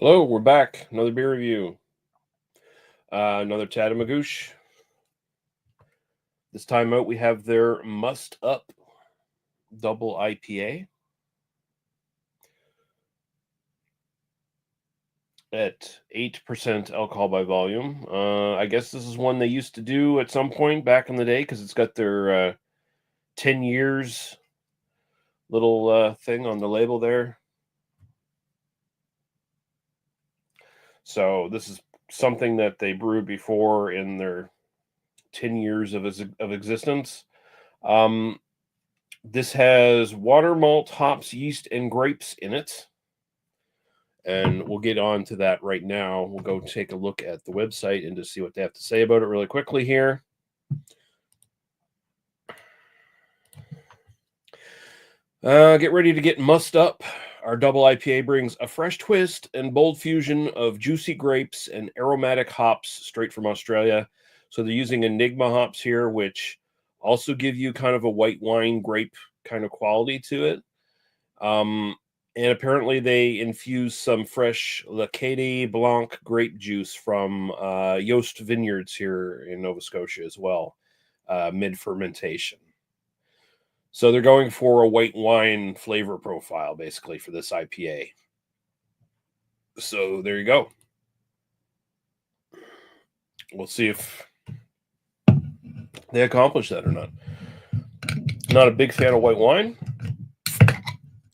Hello, we're back. Another beer review. Another Tatamagouche. This time out, we have their Mussed Up Double IPA at 8% alcohol by volume. I guess this is one they used to do at some point back in the day because it's got their 10 years little thing on the label there. So this is something that they brewed before in their 10 years of existence. This has water, malt, hops, yeast, and grapes in it. And we'll get on to that right now. We'll go take a look at the website and just see what they have to say about it really quickly here. Get ready to get mussed up. Our double IPA brings a fresh twist and bold fusion of juicy grapes and aromatic hops straight from Australia. So they're using Enigma hops here, which also give you kind of a white wine grape kind of quality to it. And apparently they infuse some fresh Lacadie Blanc grape juice from Yost Vineyards here in Nova Scotia as well, mid-fermentation. So they're going for a white wine flavor profile, basically, for this IPA. So there you go. We'll see if they accomplish that or not. Not a big fan of white wine,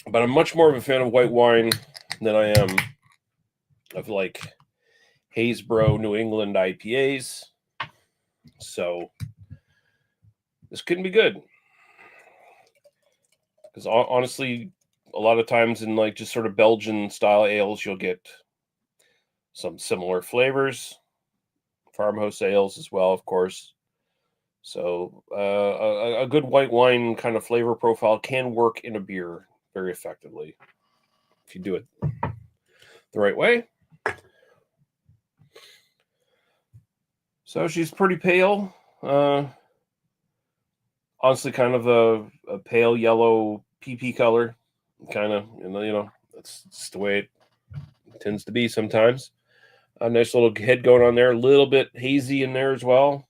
but I'm much more of a fan of white wine than I am of like Haysbro New England IPAs. So this couldn't be good. Because honestly, a lot of times in like just sort of Belgian style ales, you'll get some similar flavors. Farmhouse ales as well, of course. So a good white wine kind of flavor profile can work in a beer very effectively if you do it the right way. So she's pretty pale. Honestly, kind of a pale yellow PP color. Kind of, that's just the way it tends to be sometimes. A nice little head going on there. A little bit hazy in there as well.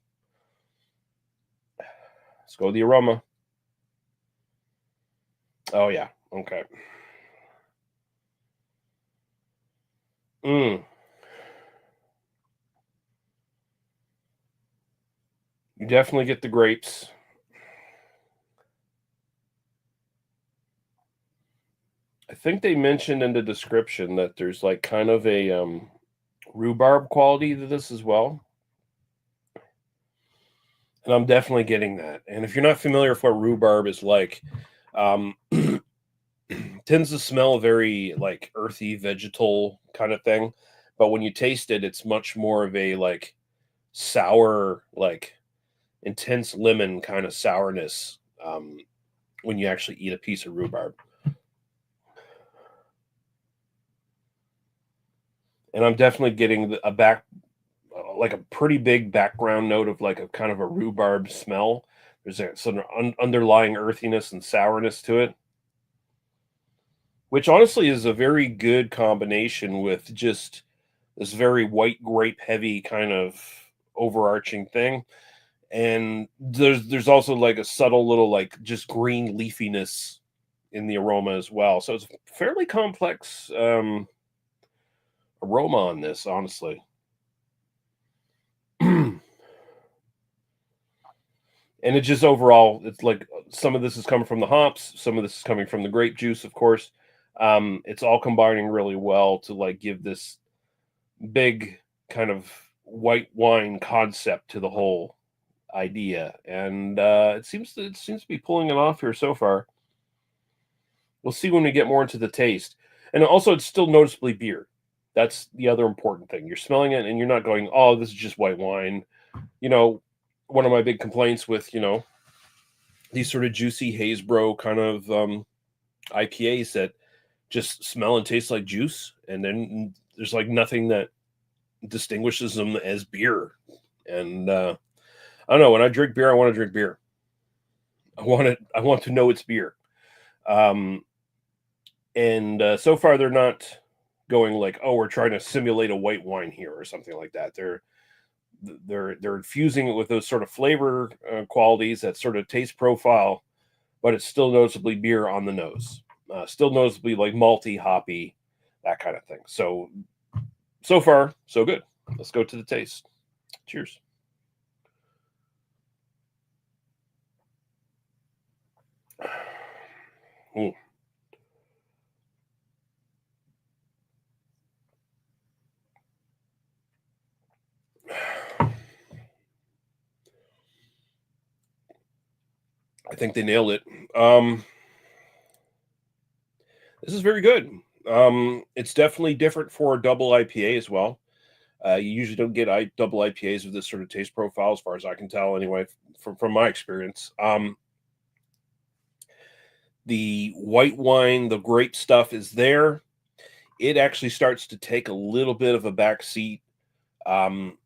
Let's go with the aroma. Oh, yeah. Okay. You definitely get the grapes. I think they mentioned in the description that there's like kind of a rhubarb quality to this as well. And I'm definitely getting that. And if you're not familiar with what rhubarb is like, tends to smell very like earthy vegetal kind of thing. But when you taste it, it's much more of a like sour, like intense lemon kind of sourness when you actually eat a piece of rhubarb. And I'm definitely getting like a pretty big background note of like a kind of a rhubarb smell. There's a sort of underlying earthiness and sourness to it, which honestly is a very good combination with just this very white grape heavy kind of overarching thing. And there's also like a subtle little like just green leafiness in the aroma as well. So it's a fairly complex aroma on this, honestly. And it just overall, it's like some of this is coming from the hops, some of this is coming from the grape juice, of course. It's all combining really well to like give this big kind of white wine concept to the whole idea, and it seems to be pulling it off here so far. We'll see when we get more into the taste, and also it's still noticeably beer. That's the other important thing. You're smelling it, and you're not going, "Oh, this is just white wine." One of my big complaints with these sort of juicy Haysbro kind of IPAs that just smell and taste like juice, and then there's like nothing that distinguishes them as beer. And I don't know. When I drink beer, I want to drink beer. I want to know it's beer. And so far, they're not going like, oh, we're trying to simulate a white wine here or something like that. They're infusing it with those sort of flavor qualities, that sort of taste profile, but it's still noticeably beer on the nose. Still noticeably like malty, hoppy, that kind of thing. So far, so good. Let's go to the taste. Cheers. Ooh. I think they nailed it. This is very good. It's definitely different for a double IPA as well. You usually don't get double IPAs with this sort of taste profile, as far as I can tell, anyway, from my experience. The white wine, the grape stuff is there. It actually starts to take a little bit of a back seat um,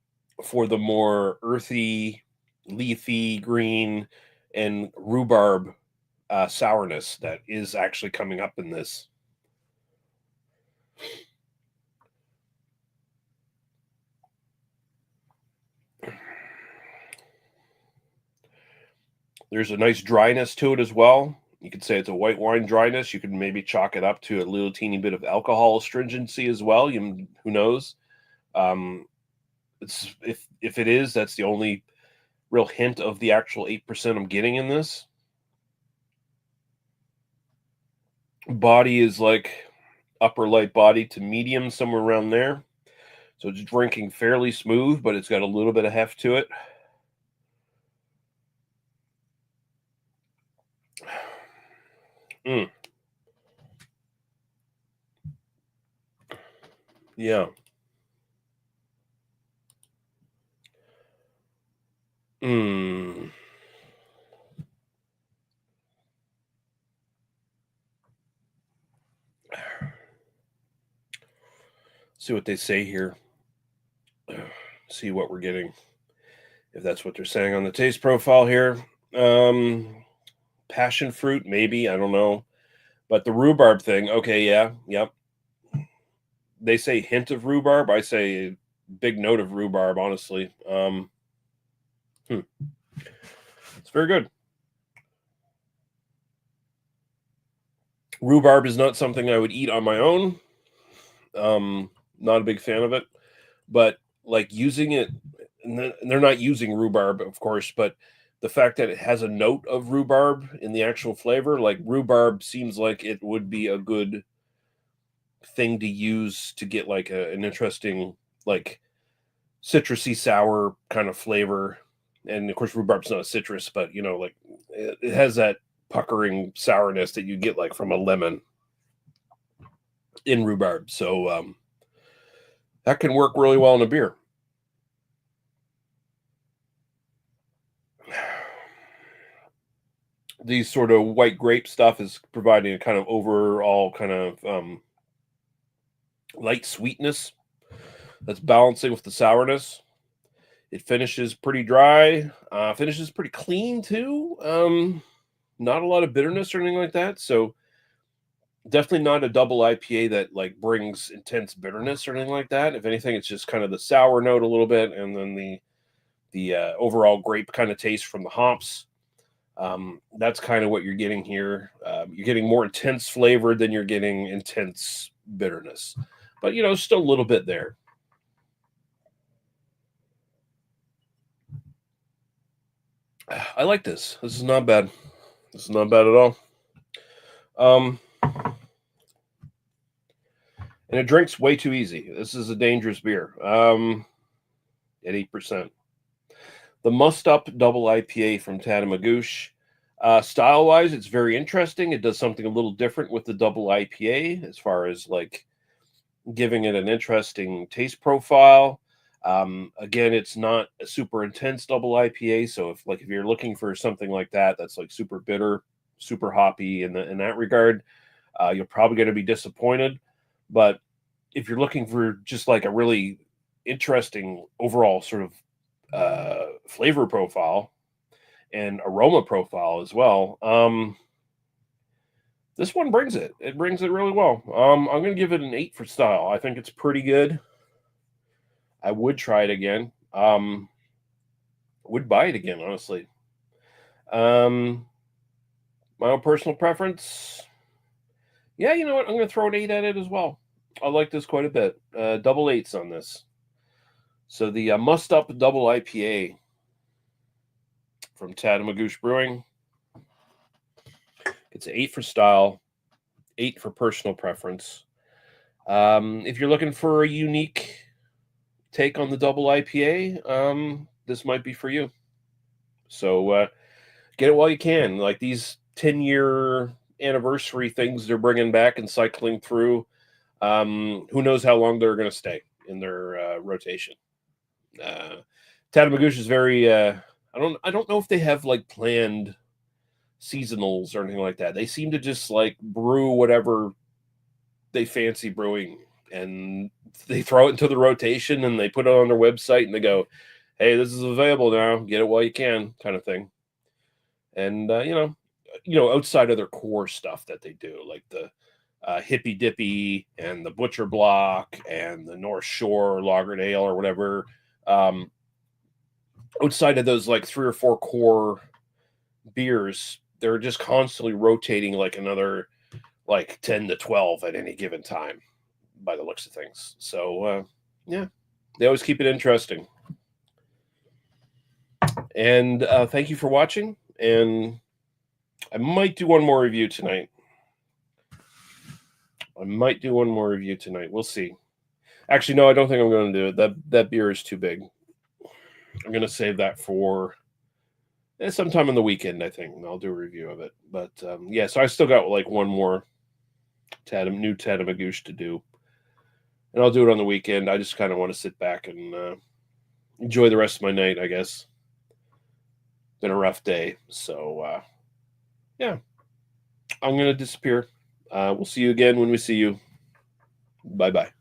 for the more earthy, leafy, green, and rhubarb sourness that is actually coming up in this. There's a nice dryness to it as well. You could say it's a white wine dryness. You could maybe chalk it up to a little teeny bit of alcohol astringency as well. Who knows? Um, it's if it is, that's the only real hint of the actual 8% I'm getting in this. Body is like upper light body to medium, somewhere around there. So it's drinking fairly smooth, but it's got a little bit of heft to it. Mm. Yeah. Mm. See what they say here. See what we're getting. If that's what they're saying on the taste profile here. Passion fruit, maybe. I don't know. But the rhubarb thing, okay, yeah, yep. They say hint of rhubarb. I say big note of rhubarb, honestly. It's very good. Rhubarb is not something I would eat on my own. Not a big fan of it, but like using it, and they're not using rhubarb, of course, but the fact that it has a note of rhubarb in the actual flavor, like rhubarb seems like it would be a good thing to use to get like an interesting, like citrusy sour kind of flavor. And of course, rhubarb's not a citrus, but like it has that puckering sourness that you get like from a lemon in rhubarb. So that can work really well in a beer. These sort of white grape stuff is providing a kind of overall kind of light sweetness that's balancing with the sourness. It finishes pretty dry, finishes pretty clean too. Not a lot of bitterness or anything like that. So definitely not a double IPA that like brings intense bitterness or anything like that. If anything, it's just kind of the sour note a little bit, and then the overall grape kind of taste from the hops. That's kind of what you're getting here. You're getting more intense flavor than you're getting intense bitterness, but still a little bit there. I like this. This is not bad. This is not bad at all. Um, and it drinks way too easy. This is a dangerous beer. At 8%. The Mussed Up Double IPA from Tatamagouche. Style wise, it's very interesting. It does something a little different with the double IPA as far as like giving it an interesting taste profile. Again, it's not a super intense double IPA. So if you're looking for something like that, that's like super bitter, super hoppy in that regard, you're probably going to be disappointed. But if you're looking for just like a really interesting overall sort of flavor profile and aroma profile as well, This one brings it. It brings it really well. I'm going to give it an 8 for style. I think it's pretty good. I would try it again. Would buy it again, honestly. My own personal preference. Yeah, you know what? I'm going to throw an 8 at it as well. I like this quite a bit. Double 8s on this. So the Mussed Up Double IPA from Tatamagouche Brewing. It's 8 for style, 8 for personal preference. If you're looking for a unique take on the double IPA, this might be for you. So get it while you can. Like these 10-year anniversary things they're bringing back and cycling through. Who knows how long they're going to stay in their rotation. Tatamagouche is very. I don't know if they have like planned seasonals or anything like that. They seem to just like brew whatever they fancy brewing, and they throw it into the rotation and they put it on their website and they go, "Hey, this is available now. Get it while you can," kind of thing. And outside of their core stuff that they do, like the Hippy Dippy and the Butcher Block and the North Shore Lager Ale or whatever. Outside of those like 3 or 4 core beers, they're just constantly rotating like another like 10 to 12 at any given time by the looks of things. So yeah, they always keep it interesting. And thank you for watching. And I might do one more review tonight. We'll see. Actually, no, I don't think I'm going to do it. That beer is too big. I'm going to save that for sometime on the weekend, I think. I'll do a review of it. But yeah, so I still got like one more new Tatamagouche to do. And I'll do it on the weekend. I just kind of want to sit back and enjoy the rest of my night, I guess. Been a rough day. So yeah, I'm going to disappear. We'll see you again when we see you. Bye-bye.